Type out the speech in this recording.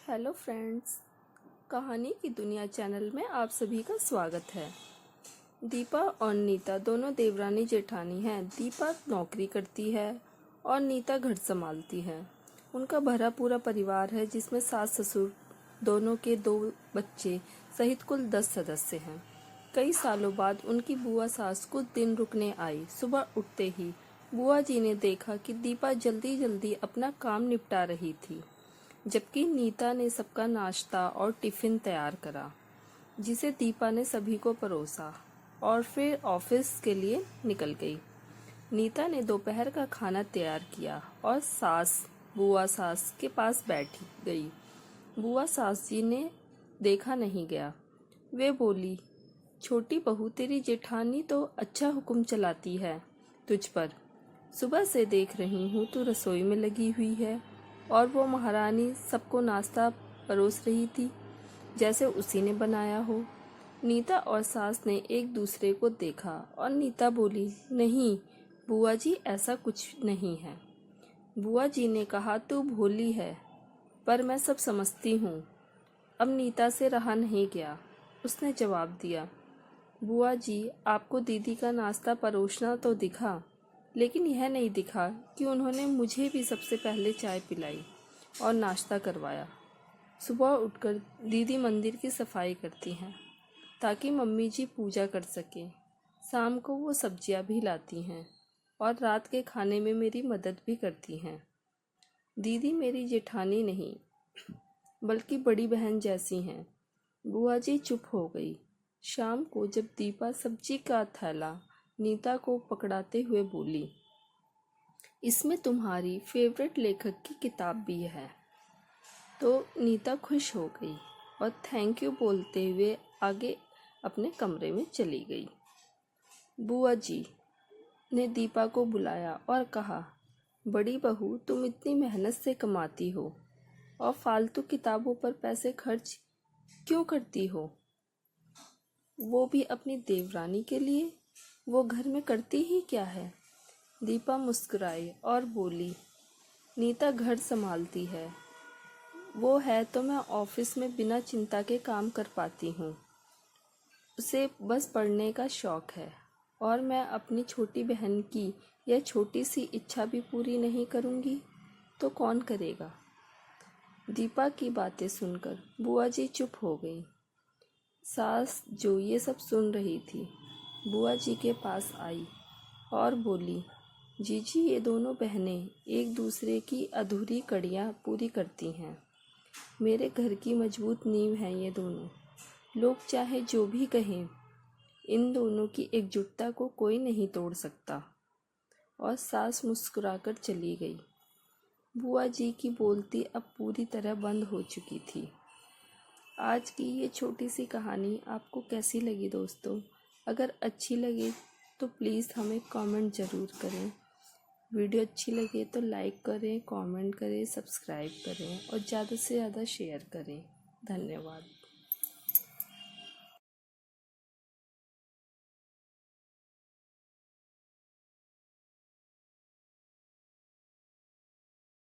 Hello friends, कहानी की दुनिया चैनल में आप सभी का स्वागत है। दीपा और नीता दोनों देवरानी जेठानी हैं। दीपा नौकरी करती है और नीता घर संभालती है। उनका भरा पूरा परिवार है जिसमें सास ससुर, दोनों के 2 बच्चे सहित कुल 10 सदस्य हैं। कई सालों बाद उनकी बुआ सास कुछ दिन रुकने आई। सुबह उठते ही बुआ जी ने देखा कि दीपा जल्दी जल्दी अपना काम निपटा रही थी, जबकि नीता ने सबका नाश्ता और टिफिन तैयार करा, जिसे दीपा ने सभी को परोसा और फिर ऑफिस के लिए निकल गई। नीता ने दोपहर का खाना तैयार किया और बुआ सास के पास बैठ गई। बुआ सास जी ने देखा नहीं गया। वे बोली, छोटी बहू, तेरी जेठानी तो अच्छा हुक्म चलाती है तुझ पर। सुबह से देख रही हूँ तू रसोई में लगी हुई है और वो महारानी सबको नाश्ता परोस रही थी जैसे उसी ने बनाया हो। नीता और सास ने एक दूसरे को देखा और नीता बोली, नहीं बुआ जी, ऐसा कुछ नहीं है। बुआ जी ने कहा, तू भोली है, पर मैं सब समझती हूँ। अब नीता से रहा नहीं गया। उसने जवाब दिया, बुआ जी, आपको दीदी का नाश्ता परोसना तो दिखा, लेकिन यह नहीं दिखा कि उन्होंने मुझे भी सबसे पहले चाय पिलाई और नाश्ता करवाया। सुबह उठकर दीदी मंदिर की सफाई करती हैं ताकि मम्मी जी पूजा कर सकें। शाम को वो सब्जियां भी लाती हैं और रात के खाने में मेरी मदद भी करती हैं। दीदी मेरी जेठानी नहीं बल्कि बड़ी बहन जैसी हैं। बुआ जी चुप हो गई। शाम को जब दीपा सब्जी का थैला नीता को पकड़ाते हुए बोली, इसमें तुम्हारी फेवरेट लेखक की किताब भी है, तो नीता खुश हो गई और थैंक यू बोलते हुए आगे अपने कमरे में चली गई। बुआ जी ने दीपा को बुलाया और कहा, बड़ी बहू, तुम इतनी मेहनत से कमाती हो और फालतू किताबों पर पैसे खर्च क्यों करती हो, वो भी अपनी देवरानी के लिए? वो घर में करती ही क्या है? दीपा मुस्कुराई और बोली, नीता घर संभालती है, वो है तो मैं ऑफिस में बिना चिंता के काम कर पाती हूँ। उसे बस पढ़ने का शौक है और मैं अपनी छोटी बहन की यह छोटी सी इच्छा भी पूरी नहीं करूँगी तो कौन करेगा? दीपा की बातें सुनकर बुआ जी चुप हो गई। सास जो ये सब सुन रही थी, बुआ जी के पास आई और बोली, जीजी, ये दोनों बहनें एक दूसरे की अधूरी कड़ियाँ पूरी करती हैं। मेरे घर की मजबूत नींव हैं ये दोनों। लोग चाहे जो भी कहें, इन दोनों की एकजुटता को कोई नहीं तोड़ सकता। और सास मुस्कुराकर चली गई। बुआ जी की बोलती अब पूरी तरह बंद हो चुकी थी। आज की ये छोटी सी कहानी आपको कैसी लगी दोस्तों? अगर अच्छी लगे तो प्लीज़ हमें कमेंट ज़रूर करें। वीडियो अच्छी लगे तो लाइक करें, कमेंट करें, सब्सक्राइब करें और ज़्यादा से ज़्यादा शेयर करें। धन्यवाद।